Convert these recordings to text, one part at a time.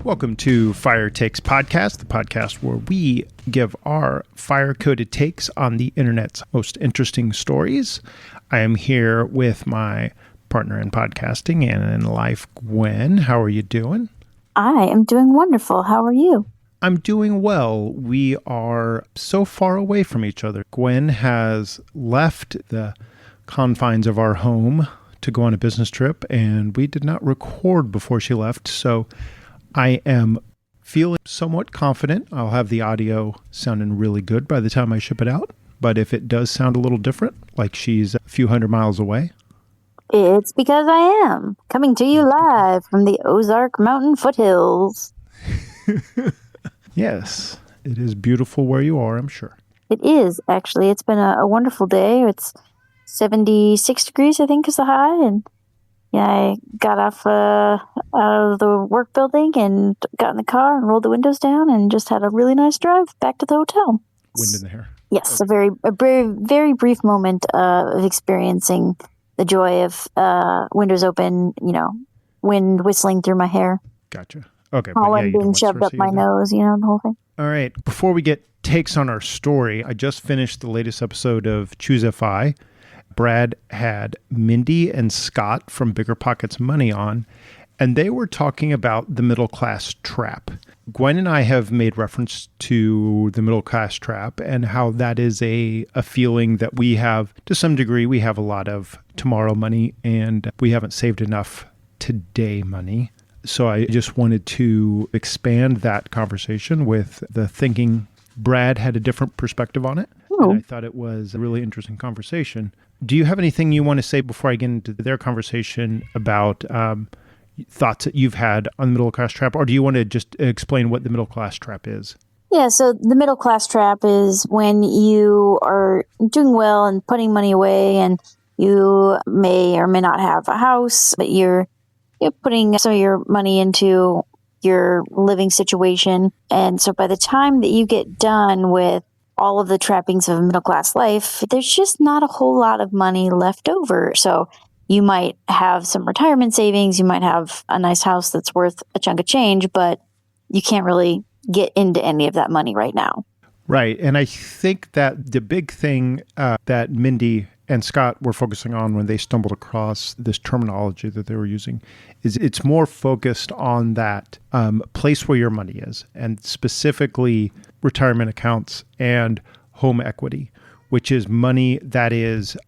Welcome to Fire Takes Podcast, the podcast where we give our fire-coded takes on the internet's most interesting stories. I am here with my partner in podcasting and in life, Gwen. How are you doing? I am doing wonderful. How are you? I'm doing well. We are so far away from each other. Gwen has left the confines of our home to go on a business trip, and we did not record before she left, so I am feeling somewhat confident. I'll have the audio sounding really good by the time I ship it out. But if it does sound a little different, like she's a few hundred miles away, it's because I am coming to you live from the Ozark Mountain foothills. Yes, it is beautiful where you are, I'm sure. It is, actually. It's been a wonderful day. It's 76 degrees, I think, is the high, and yeah, I got off out of the work building and got in the car and rolled the windows down and just had a really nice drive back to the hotel. Wind in the hair. Yes, okay. a very brief moment of experiencing the joy of windows open, wind whistling through my hair. Gotcha. Okay. Pollen being shoved up my nose, the whole thing. All right. Before we get takes on our story, I just finished the latest episode of ChooseFI. Brad had Mindy and Scott from Bigger Pockets Money on, and they were talking about the middle class trap. Gwen and I have made reference to the middle class trap and how that is a feeling that we have, to some degree. We have a lot of tomorrow money and we haven't saved enough today money. So I just wanted to expand that conversation with the thinking. Brad had a different perspective on it. And I thought it was a really interesting conversation. Do you have anything you want to say before I get into their conversation about thoughts that you've had on the middle class trap? Or do you want to just explain what the middle class trap is? Yeah, so the middle class trap is when you are doing well and putting money away, and you may or may not have a house, but you're putting some of your money into your living situation. And so by the time that you get done with all of the trappings of a middle-class life, there's just not a whole lot of money left over. So you might have some retirement savings, you might have a nice house that's worth a chunk of change, but you can't really get into any of that money right now. Right. And I think that the big thing that Mindy and Scott were focusing on when they stumbled across this terminology that they were using is it's more focused on that place where your money is, and specifically retirement accounts and home equity, which is money that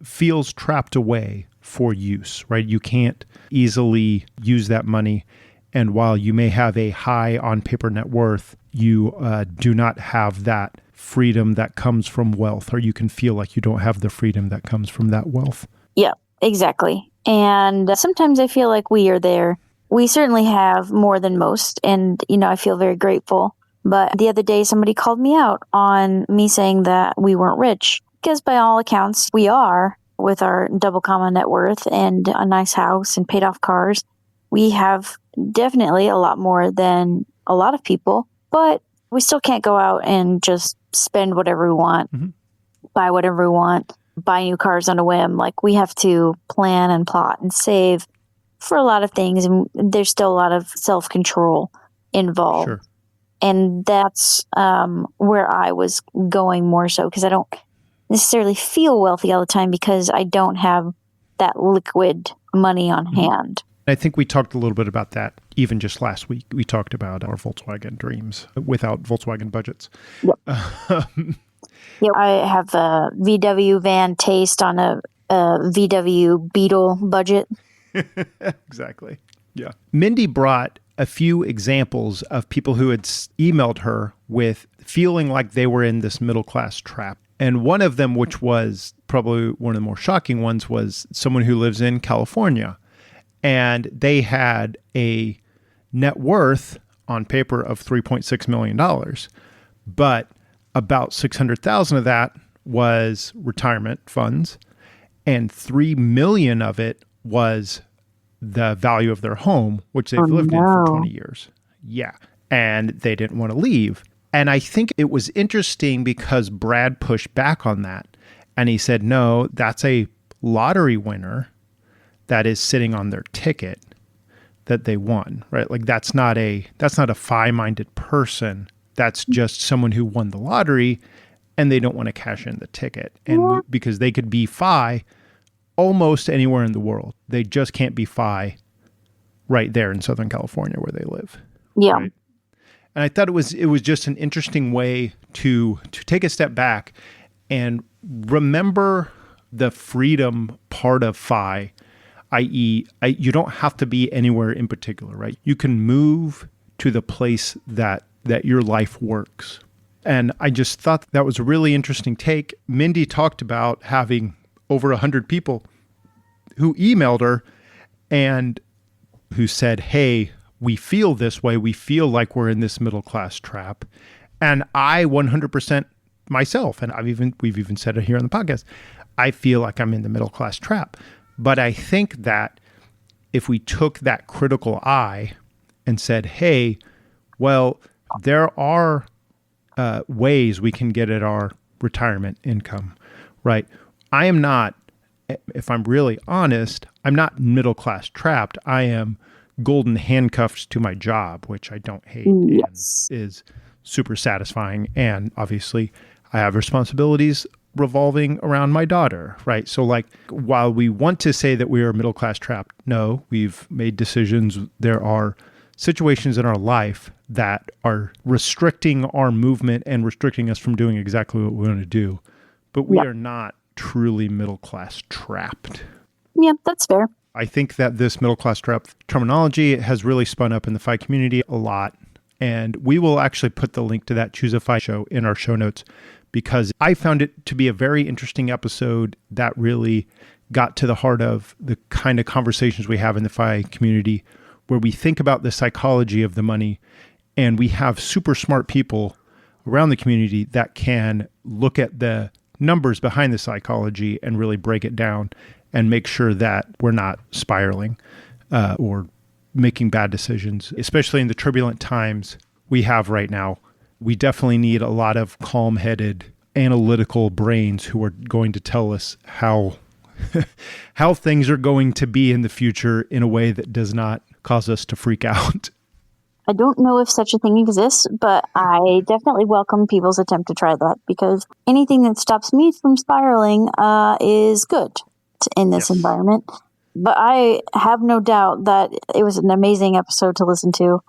feels trapped away for use, right? You can't easily use that money. And while you may have a high on paper net worth, you do not have that freedom that comes from wealth, or you can feel like you don't have the freedom that comes from that wealth. Yeah, exactly. And sometimes I feel like we are there. We certainly have more than most. And, I feel very grateful. But the other day, somebody called me out on me saying that we weren't rich, because by all accounts, we are, with our double comma net worth and a nice house and paid off cars. We have definitely a lot more than a lot of people, but we still can't go out and just spend whatever we want, buy whatever we want, buy new cars on a whim. Like, we have to plan and plot and save for a lot of things. And there's still a lot of self-control involved. Sure. And that's where I was going more so, because I don't necessarily feel wealthy all the time because I don't have that liquid money on hand. I think we talked a little bit about that even just last week. We talked about our Volkswagen dreams without Volkswagen budgets. Yep. I have a VW van taste on a VW Beetle budget. Exactly. Yeah. Mindy brought a few examples of people who had emailed her with feeling like they were in this middle class trap. And one of them, which was probably one of the more shocking ones, was someone who lives in California. And they had a net worth on paper of $3.6 million. But about $600,000 of that was retirement funds, and $3 million of it was the value of their home, which they've lived in for 20 years. Yeah. And they didn't want to leave. And I think it was interesting because Brad pushed back on that. And he said, no, that's a lottery winner that is sitting on their ticket. that they won, right? Like that's not a FI-minded person. That's just someone who won the lottery and they don't want to cash in the ticket. And because they could be FI almost anywhere in the world. They just can't be FI right there in Southern California where they live. Yeah. Right? And I thought it was just an interesting way to take a step back and remember the freedom part of FI, i.e., you don't have to be anywhere in particular, right? You can move to the place that your life works. And I just thought that was a really interesting take. Mindy talked about having over 100 people who emailed her and who said, hey, we feel this way. We feel like we're in this middle class trap. And I 100% myself, and we've even said it here on the podcast, I feel like I'm in the middle class trap. But I think that if we took that critical eye and said, hey, well, there are ways we can get at our retirement income, right? I am not, if I'm really honest, I'm not middle class trapped. I am golden handcuffed to my job, which I don't hate Yes. and is super satisfying. And obviously I have responsibilities revolving around my daughter, right? So like, while we want to say that we are middle class trapped, no, we've made decisions. There are situations in our life that are restricting our movement and restricting us from doing exactly what we want to do. But we are not truly middle class trapped. Yeah, that's fair. I think that this middle class trap terminology has really spun up in the FI community a lot. And we will actually put the link to that ChooseFI show in our show notes because I found it to be a very interesting episode that really got to the heart of the kind of conversations we have in the FI community where we think about the psychology of the money, and we have super smart people around the community that can look at the numbers behind the psychology and really break it down and make sure that we're not spiraling or making bad decisions, especially in the turbulent times we have right now. We definitely need a lot of calm-headed, analytical brains who are going to tell us how things are going to be in the future in a way that does not cause us to freak out. I don't know if such a thing exists, but I definitely welcome people's attempt to try that because anything that stops me from spiraling is good in this environment. But I have no doubt that it was an amazing episode to listen to.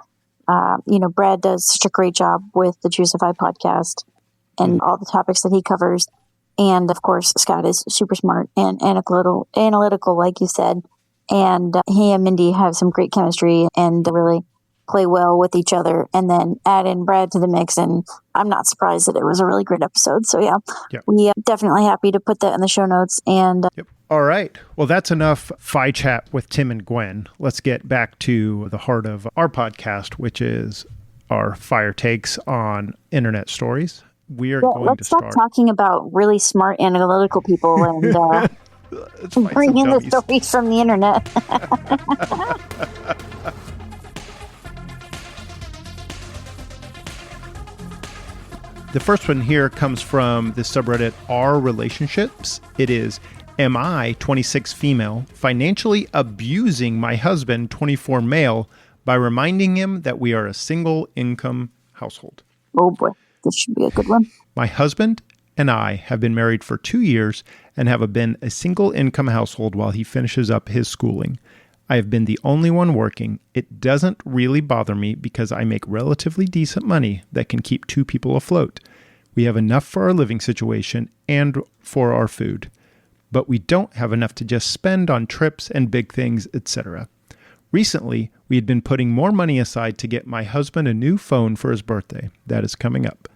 Brad does such a great job with the ChooseFI podcast and all the topics that he covers. And of course, Scott is super smart and analytical, like you said. And he and Mindy have some great chemistry and really play well with each other. And then add in Brad to the mix. And I'm not surprised that it was a really great episode. So we are definitely happy to put that in the show notes. And All right. Well, that's enough FI chat with Tim and Gwen. Let's get back to the heart of our podcast, which is our fire takes on internet stories. We are going to let's stop start talking about really smart analytical people and bring in the stories from the internet. The first one here comes from the subreddit R Relationships. It is, am I, 26 female, financially abusing my husband, 24 male, by reminding him that we are a single income household? Oh boy, this should be a good one. My husband and I have been married for 2 years and have been a single income household while he finishes up his schooling. I have been the only one working. It doesn't really bother me because I make relatively decent money that can keep 2 people afloat. We have enough for our living situation and for our food, but we don't have enough to just spend on trips and big things, etc. Recently, we had been putting more money aside to get my husband a new phone for his birthday. That is coming up.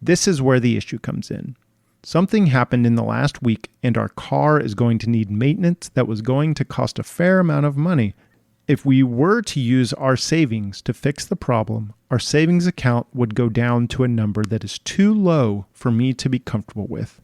This is where the issue comes in. Something happened in the last week and our car is going to need maintenance that was going to cost a fair amount of money. If we were to use our savings to fix the problem, our savings account would go down to a number that is too low for me to be comfortable with.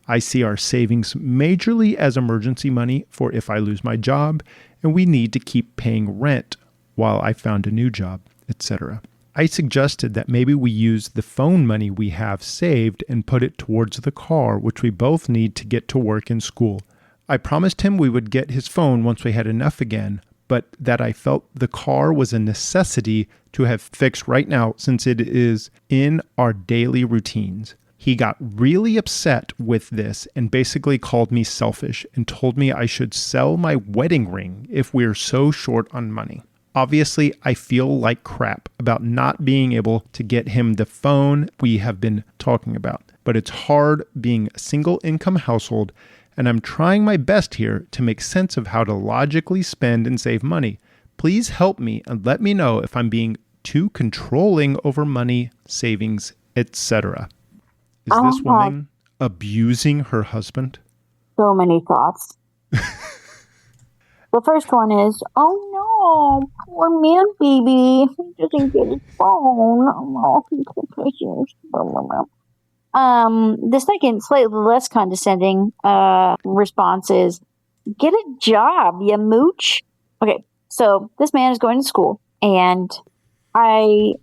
I see our savings majorly as emergency money for if I lose my job and we need to keep paying rent while I found a new job, etc. I suggested that maybe we use the phone money we have saved and put it towards the car, which we both need to get to work and school. I promised him we would get his phone once we had enough again, but that I felt the car was a necessity to have fixed right now since it is in our daily routines. He got really upset with this and basically called me selfish and told me I should sell my wedding ring if we're so short on money. Obviously, I feel like crap about not being able to get him the phone we have been talking about. But it's hard being a single income household, and I'm trying my best here to make sense of how to logically spend and save money. Please help me and let me know if I'm being too controlling over money, savings, etc. Is this woman abusing her husband? So many thoughts. The first one is, oh no, poor man baby. He doesn't get his phone. Oh, he's so precious. Blah, blah, blah. The second, slightly less condescending response is, get a job, you mooch. Okay, so this man is going to school, and I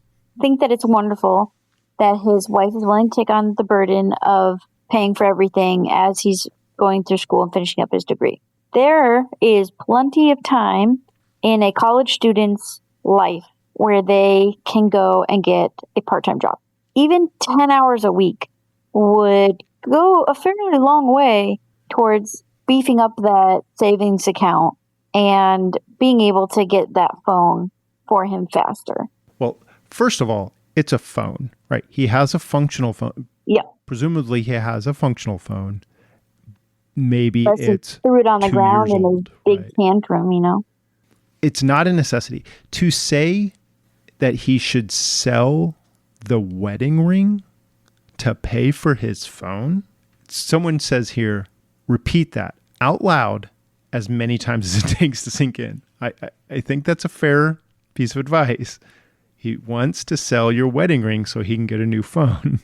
think that it's wonderful that his wife is willing to take on the burden of paying for everything as he's going through school and finishing up his degree. There is plenty of time in a college student's life where they can go and get a part-time job. Even 10 hours a week would go a fairly long way towards beefing up that savings account and being able to get that phone for him faster. Well, first of all, it's a phone, right? He has a functional phone. Yeah. Presumably he has a functional phone. Maybe Unless it's threw it on the 2 ground years in old, a big right? tantrum, you know. It's not a necessity. To say that he should sell the wedding ring to pay for his phone, someone says here, repeat that out loud as many times as it takes to sink in. I think that's a fair piece of advice. He wants to sell your wedding ring so he can get a new phone.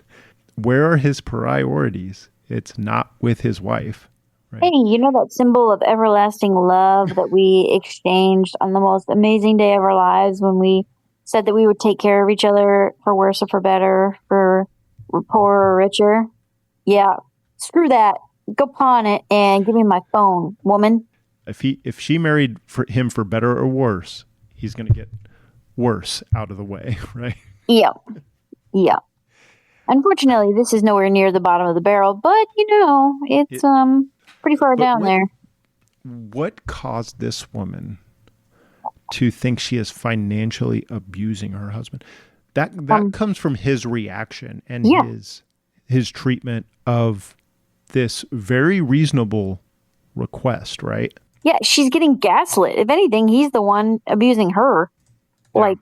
Where are his priorities? It's not with his wife. Right. Hey, you know that symbol of everlasting love that we exchanged on the most amazing day of our lives when we said that we would take care of each other for worse or for better, for poorer or richer? Yeah, screw that. Go pawn it and give me my phone, woman. If she married him for better or worse, he's going to get worse out of the way, right? Yeah. Yeah. Unfortunately, this is nowhere near the bottom of the barrel, but it's pretty far down there. What caused this woman to think she is financially abusing her husband? That comes from his reaction and his treatment of this very reasonable request, right? Yeah, she's getting gaslit. If anything, he's the one abusing her, like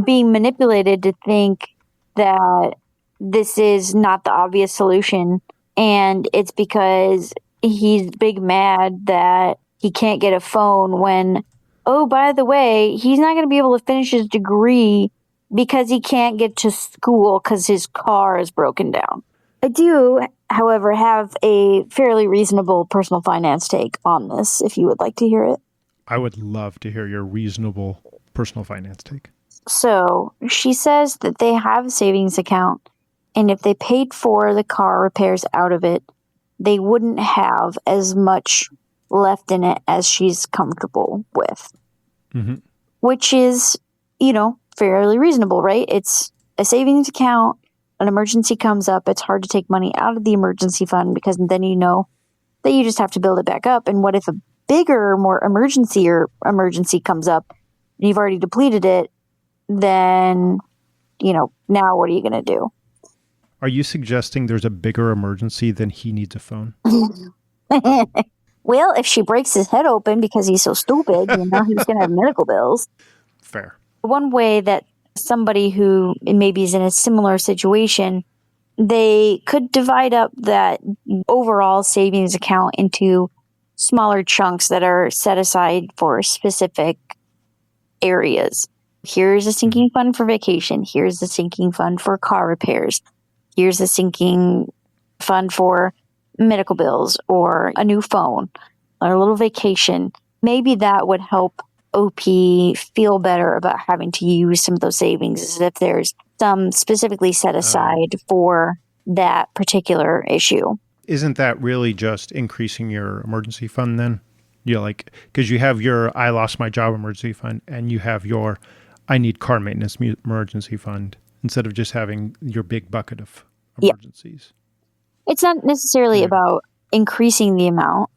being manipulated to think that this is not the obvious solution. And it's because he's big mad that he can't get a phone when, oh, by the way, he's not going to be able to finish his degree because he can't get to school because his car is broken down. I do, however, have a fairly reasonable personal finance take on this, if you would like to hear it. I would love to hear your reasonable personal finance take. So she says that they have a savings account, and if they paid for the car repairs out of it, they wouldn't have as much left in it as she's comfortable with. Mm-hmm. Which is, fairly reasonable, right? It's a savings account. An emergency comes up. It's hard to take money out of the emergency fund because then you know that you just have to build it back up. And what if a bigger, more emergency comes up and you've already depleted it? Then, now what are you going to do? Are you suggesting there's a bigger emergency than he needs a phone? Well, if she breaks his head open because he's so stupid, he's going to have medical bills. Fair. One way that somebody who maybe is in a similar situation, they could divide up that overall savings account into smaller chunks that are set aside for specific areas. Here's a sinking fund for vacation. Here's a sinking fund for car repairs. Here's a sinking fund for medical bills or a new phone or a little vacation. Maybe that would help OP feel better about having to use some of those savings as if there's some specifically set aside for that particular issue. Isn't that really just increasing your emergency fund then? You know, like, because you have your I lost my job emergency fund and you have your I need car maintenance emergency fund instead of just having your big bucket of Yeah. emergencies. It's not necessarily about increasing the amount.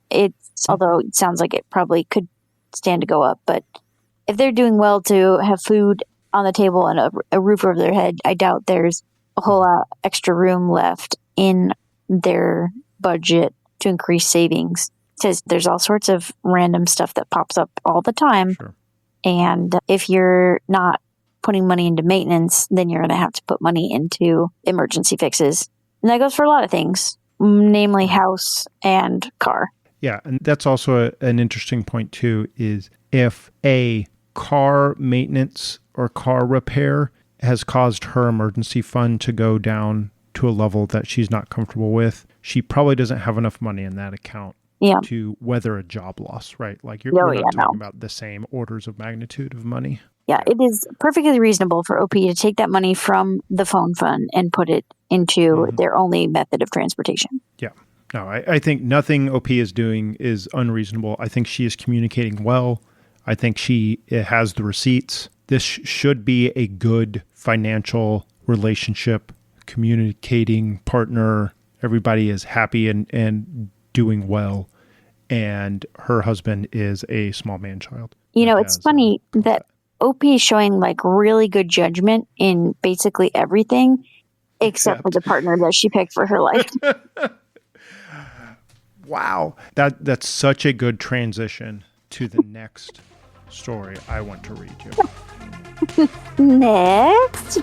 Although it sounds like it probably could stand to go up, but if they're doing well to have food on the table and a roof over their head, I doubt there's a whole lot extra room left in their budget to increase savings. Because there's all sorts of random stuff that pops up all the time. Sure. And if you're not putting money into maintenance, then you're going to have to put money into emergency fixes. And that goes for a lot of things, namely house and car. Yeah. And that's also an interesting point too, is if a car maintenance or car repair has caused her emergency fund to go down to a level that she's not comfortable with, she probably doesn't have enough money in that account to weather a job loss, right? Like we're not talking about the same orders of magnitude of money. Yeah, it is perfectly reasonable for OP to take that money from the phone fund and put it into their only method of transportation. Yeah. No, I think nothing OP is doing is unreasonable. I think she is communicating well. I think she has the receipts. This should be a good financial relationship, communicating partner. Everybody is happy and doing well. And her husband is a small man child. You know, it's funny that OP is showing like really good judgment in basically everything except for the partner that she picked for her life. Wow. That's such a good transition to the next story I want to read you. Next.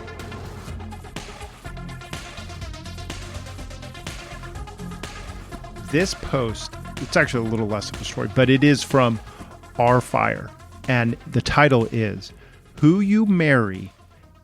This post, it's actually a little less of a story, but it is from Our Fire. And the title is, Who You Marry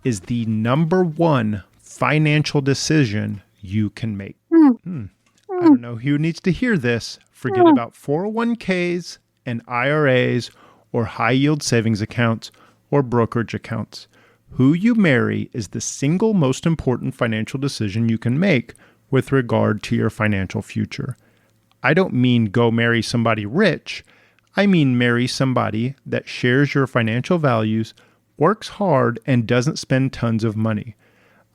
is the number one financial decision you can make. I don't know who needs to hear this. Forget about 401ks and IRAs or high yield savings accounts or brokerage accounts. Who you marry is the single most important financial decision you can make with regard to your financial future. I don't mean go marry somebody rich. I mean marry somebody that shares your financial values, works hard, and doesn't spend tons of money.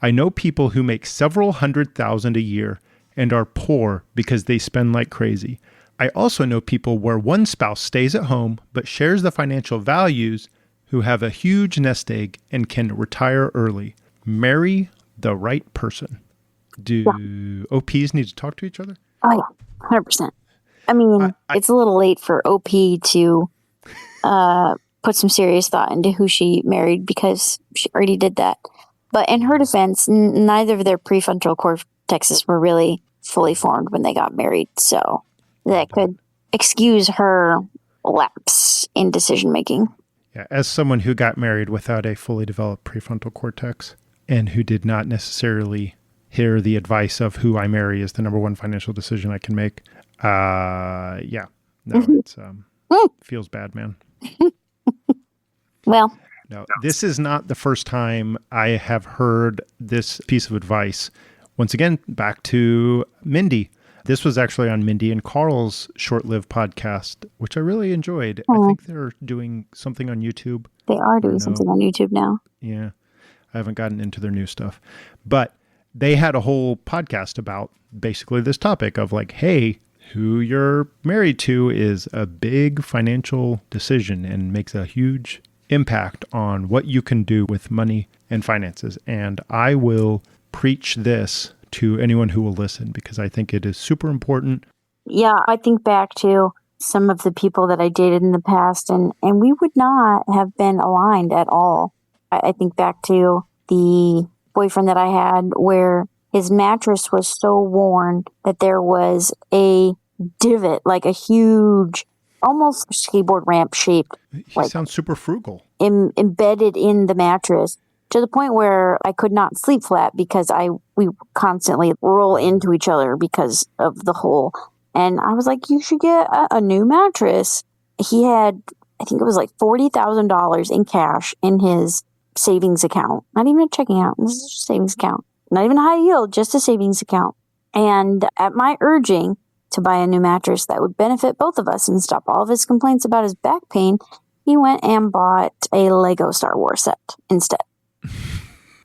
I know people who make several $100,000 a year and are poor because they spend like crazy. I also know people where one spouse stays at home but shares the financial values, who have a huge nest egg and can retire early. Marry the right person. Do OPs need to talk to each other? Oh, yeah, 100%. I mean, it's a little late for OP to put some serious thought into who she married because she already did that. But in her defense, neither of their prefrontal cortexes were really fully formed when they got married. So that could excuse her lapse in decision making. Yeah, as someone who got married without a fully developed prefrontal cortex and who did not necessarily hear the advice of who I marry is the number one financial decision I can make. It's feels bad, man. Well, no, this is not the first time I have heard this piece of advice. Once again, back to Mindy. This was actually on Mindy and Carl's short-lived podcast, which I really enjoyed. I think they're doing something on YouTube. They are doing something on YouTube now. Yeah. I haven't gotten into their new stuff. But they had a whole podcast about basically this topic of like, hey, who you're married to is a big financial decision and makes a huge impact on what you can do with money and finances. And I will preach this to anyone who will listen because I think it is super important. Yeah, I think back to some of the people that I dated in the past, and we would not have been aligned at all. I think back to the boyfriend that I had where his mattress was so worn that there was a divot, like a huge, almost skateboard ramp shaped. He sounds super frugal. Embedded in the mattress to the point where I could not sleep flat because we constantly roll into each other because of the hole. And I was like, you should get a new mattress. He had, I think it was like $40,000 in cash in his savings account. Not even a checking account. This is just a savings account. Not even high yield, just a savings account. And at my urging, to buy a new mattress that would benefit both of us and stop all of his complaints about his back pain, he went and bought a Lego Star Wars set instead.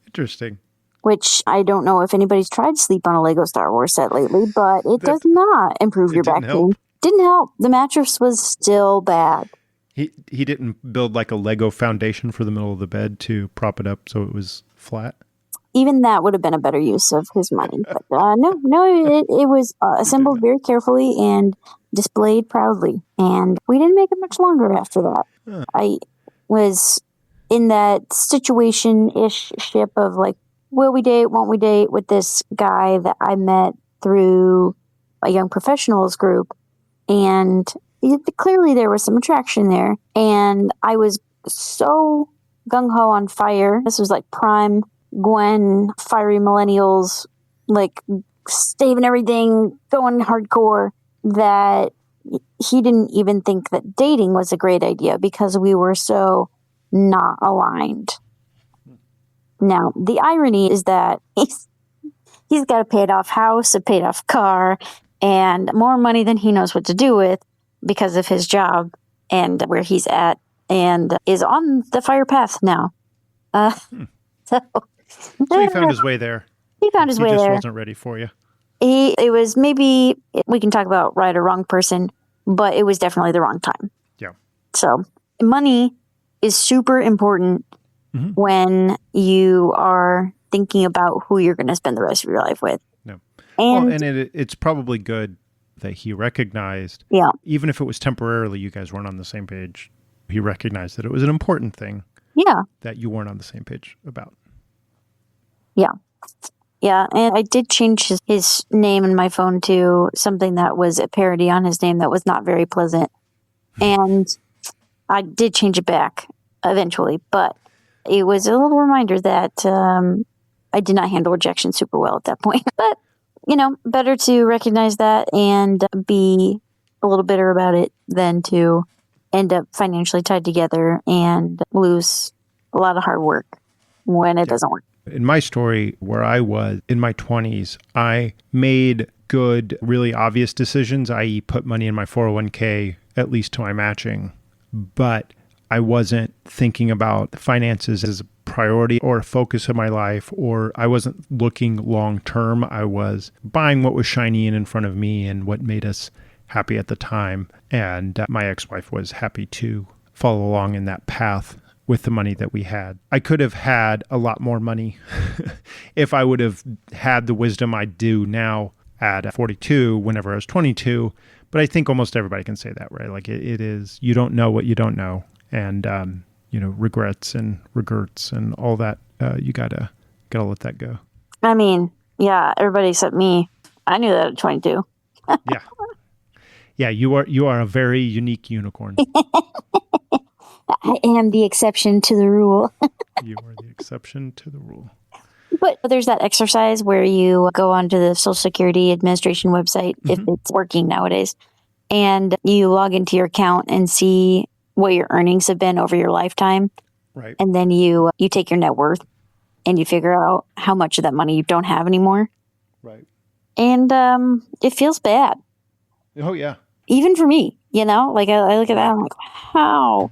Interesting. Which I don't know if anybody's tried to sleep on a Lego Star Wars set lately, but it does not improve your back pain. Didn't help. The mattress was still bad. He didn't build like a Lego foundation for the middle of the bed to prop it up so it was flat? Even that would have been a better use of his money. But it was assembled very carefully and displayed proudly. And we didn't make it much longer after that. Huh. I was in that situation-ish ship of like, will we date, won't we date, with this guy that I met through a young professionals group. And clearly there was some attraction there. And I was so gung-ho on fire. This was like prime Gwen, fiery millennials, like staving everything, going hardcore, that he didn't even think that dating was a great idea because we were so not aligned. Now, the irony is that he's got a paid-off house, a paid-off car, and more money than he knows what to do with because of his job and where he's at, and is on the fire path now. So he found his way there. He found his way there. He just wasn't ready for you. It was maybe, we can talk about right or wrong person, but it was definitely the wrong time. Yeah. So money is super important when you are thinking about who you're going to spend the rest of your life with. No. And it's probably good that he recognized, even if it was temporarily, you guys weren't on the same page. He recognized that it was an important thing. Yeah. That you weren't on the same page about. Yeah. Yeah. And I did change his name in my phone to something that was a parody on his name that was not very pleasant. And I did change it back eventually, but it was a little reminder that I did not handle rejection super well at that point. But, better to recognize that and be a little bitter about it than to end up financially tied together and lose a lot of hard work when it doesn't work. In my story, where I was in my 20s, I made good, really obvious decisions, i.e. put money in my 401k, at least to my matching. But I wasn't thinking about finances as a priority or a focus of my life, or I wasn't looking long term. I was buying what was shiny and in front of me and what made us happy at the time. And my ex-wife was happy to follow along in that path with the money that we had. I could have had a lot more money if I would have had the wisdom I do now at 42 whenever I was 22. But I think almost everybody can say that, right? Like it is, you don't know what you don't know. And, regrets and regrets and all that, you gotta let that go. I mean, yeah, everybody except me. I knew that at 22. Yeah. Yeah, you are a very unique unicorn. I am the exception to the rule. You are the exception to the rule. But there's that exercise where you go onto the Social Security Administration website, if it's working nowadays, and you log into your account and see what your earnings have been over your lifetime. Right. And then you take your net worth and you figure out how much of that money you don't have anymore. Right. And it feels bad. Oh, yeah. Even for me, like I look at that, I'm like, how?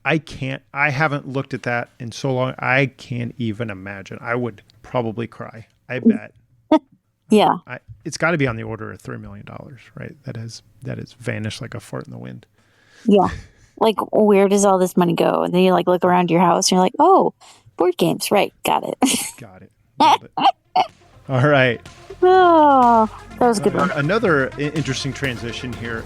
I haven't looked at that in so long. I can't even imagine. I would probably cry. I bet. Yeah. It's got to be on the order of $3 million, right? That has vanished like a fart in the wind. Yeah. Like, where does all this money go? And then you look around your house and you're like, oh, board games. Right. Got it. Got it. All right. Oh, that was a good one. Another interesting transition here.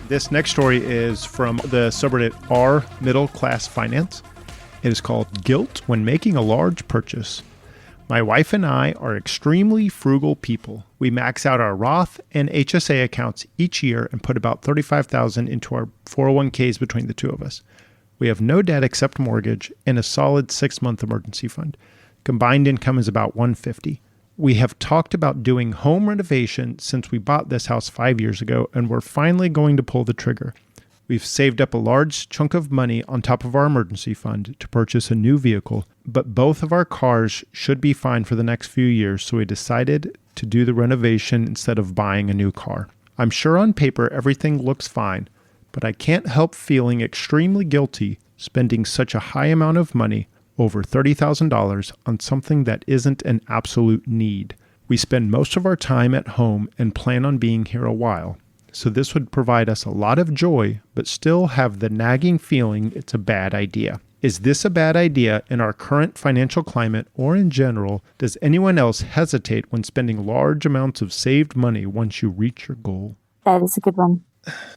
This next story is from the subreddit r Middle Class Finance. It is called Guilt When Making a Large Purchase. My wife and I are extremely frugal people. We max out our Roth and HSA accounts each year and put about $35,000 into our 401ks between the two of us. We have no debt except mortgage and a solid 6-month emergency fund. Combined income is about $150,000. We have talked about doing home renovation since we bought this house 5 years ago, and we're finally going to pull the trigger. We've saved up a large chunk of money on top of our emergency fund to purchase a new vehicle, but both of our cars should be fine for the next few years, so we decided to do the renovation instead of buying a new car. I'm sure on paper everything looks fine, but I can't help feeling extremely guilty spending such a high amount of money, over $30,000, on something that isn't an absolute need. We spend most of our time at home and plan on being here a while. So this would provide us a lot of joy, but still have the nagging feeling it's a bad idea. Is this a bad idea in our current financial climate, or in general? Does anyone else hesitate when spending large amounts of saved money once you reach your goal? That is a good one.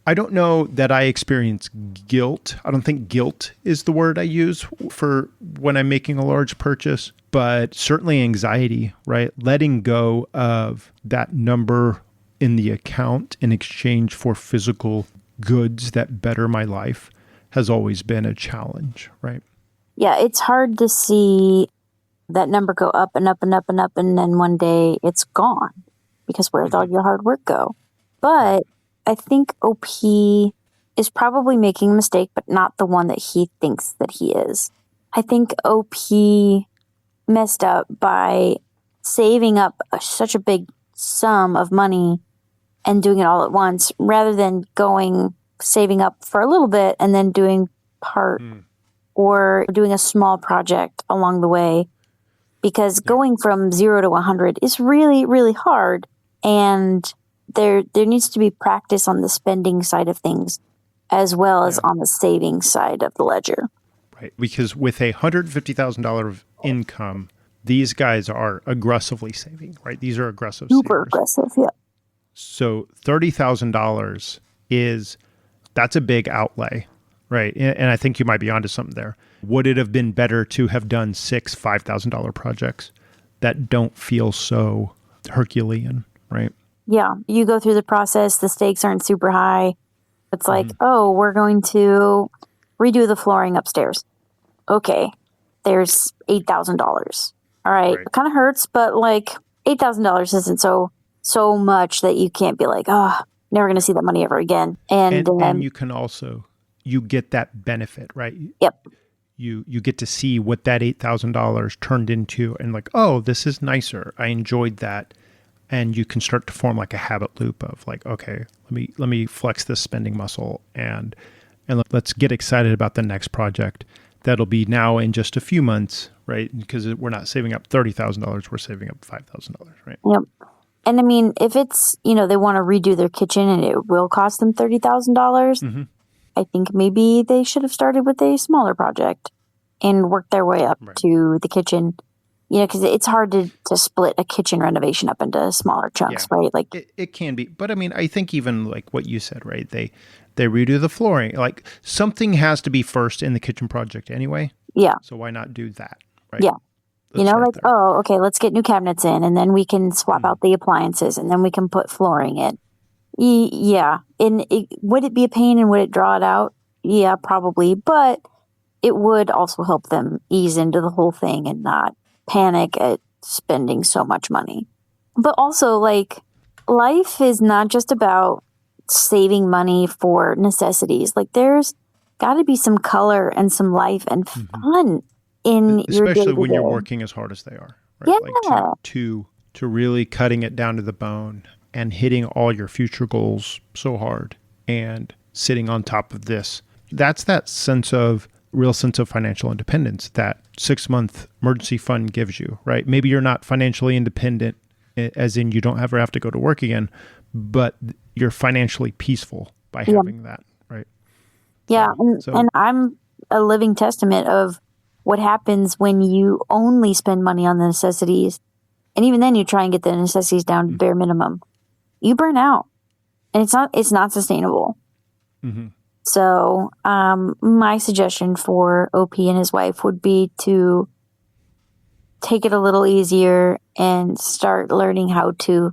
I don't know that I experience guilt. I don't think guilt is the word I use for when I'm making a large purchase, but certainly anxiety, right? Letting go of that number in the account in exchange for physical goods that better my life has always been a challenge, right? Yeah, it's hard to see that number go up and up and up and up, and then one day it's gone, because where'd all your hard work go? But I think OP is probably making a mistake, but not the one that he thinks that he is. I think OP messed up by saving up such a big sum of money and doing it all at once, rather than saving up for a little bit and then doing part or doing a small project along the way. Because going from 0 to 100 is really, really hard. And there needs to be practice on the spending side of things as well as on the saving side of the ledger. Right. Because with a $150,000 of income, these guys are aggressively saving, right? These are aggressive Super savers. aggressive, yeah. So $30,000 that's a big outlay, right? And I think you might be onto something there. Would it have been better to have done 6 $5,000 projects that don't feel so Herculean, right? Yeah, you go through the process, the stakes aren't super high. It's like, we're going to redo the flooring upstairs. Okay, there's $8,000. All right, it kind of hurts, but like $8,000 isn't so much that you can't be like, never going to see that money ever again. And you can also, you get that benefit, right? Yep. You get to see what that $8,000 turned into, and like, oh, this is nicer. I enjoyed that. And you can start to form like a habit loop of like, okay, let me flex this spending muscle and let's get excited about the next project that'll be now in just a few months, right? Because we're not saving up $30,000, we're saving up $5,000, right? Yep. And I mean, if it's, they want to redo their kitchen and it will cost them $30,000, I think maybe they should have started with a smaller project and worked their way up to the kitchen. Because it's hard to split a kitchen renovation up into smaller chunks, right? Like it can be, but I mean, I think even like what you said, right? They redo the flooring. Like something has to be first in the kitchen project anyway. Yeah. So why not do that, right? Yeah. Okay, let's get new cabinets in, and then we can swap out the appliances, and then we can put flooring in. Yeah. And would it be a pain, and would it draw it out? Yeah, probably. But it would also help them ease into the whole thing and not panic at spending so much money. But also, like, life is not just about saving money for necessities. Like, there's got to be some color and some life and fun in your day-to-day. Especially when you're working as hard as they are. Right? Yeah. Like to really cutting it down to the bone and hitting all your future goals so hard and sitting on top of this. That's that real sense of financial independence that 6-month emergency fund gives you, right? Maybe you're not financially independent, as in you don't ever have to go to work again, but you're financially peaceful by having that, right? Yeah, and I'm a living testament of what happens when you only spend money on the necessities, and even then you try and get the necessities down to bare minimum. You burn out, and it's not sustainable. So my suggestion for OP and his wife would be to take it a little easier and start learning how to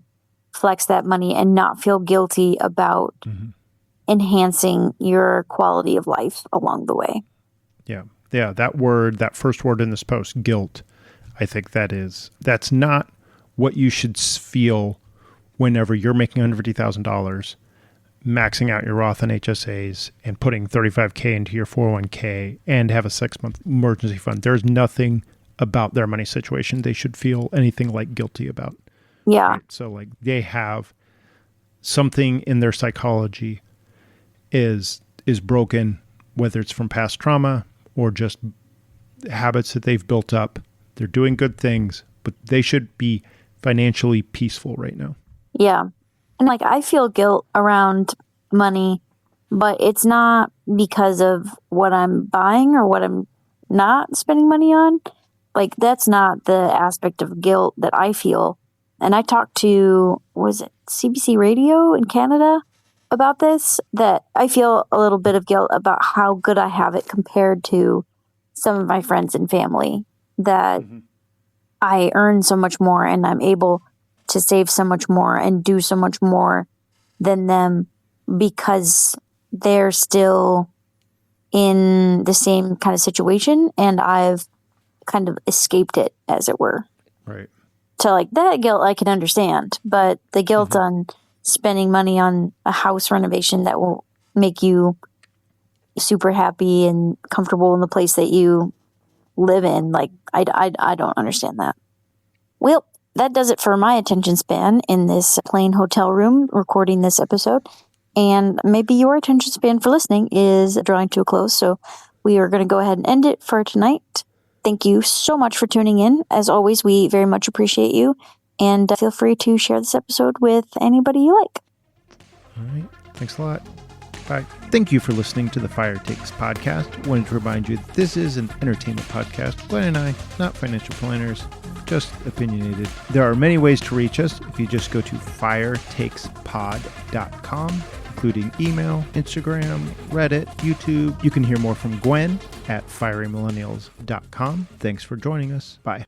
flex that money and not feel guilty about enhancing your quality of life along the way. Yeah. Yeah. That first word in this post, guilt, I think that's not what you should feel whenever you're making $150,000 maxing out your Roth and HSAs and putting $35K into your 401k and have a 6-month emergency fund. There's nothing about their money situation they should feel anything like guilty about. Yeah. Right? So like they have something in their psychology is broken, whether it's from past trauma or just habits that they've built up. They're doing good things, but they should be financially peaceful right now. Yeah. And like I feel guilt around money, but it's not because of what I'm buying or what I'm not spending money on. Like that's not the aspect of guilt that I feel. And I talked to, was it CBC Radio in Canada about this, that I feel a little bit of guilt about how good I have it compared to some of my friends and family, that I earn so much more and I'm able to save so much more and do so much more than them because they're still in the same kind of situation and I've kind of escaped it, as it were. Right. So like that guilt I can understand, but the guilt on spending money on a house renovation that will make you super happy and comfortable in the place that you live in, like I don't understand that. Well, that does it for my attention span in this plain hotel room recording this episode. And maybe your attention span for listening is drawing to a close. So we are going to go ahead and end it for tonight. Thank you so much for tuning in. As always, we very much appreciate you. And feel free to share this episode with anybody you like. All right. Thanks a lot. Bye. Thank you for listening to the Fire Takes podcast. Wanted to remind you that this is an entertainment podcast. Gwen and I, not financial planners, just opinionated. There are many ways to reach us if you just go to firetakespod.com, including email, Instagram, Reddit, YouTube. You can hear more from Gwen at firymillennials.com. Thanks for joining us. Bye.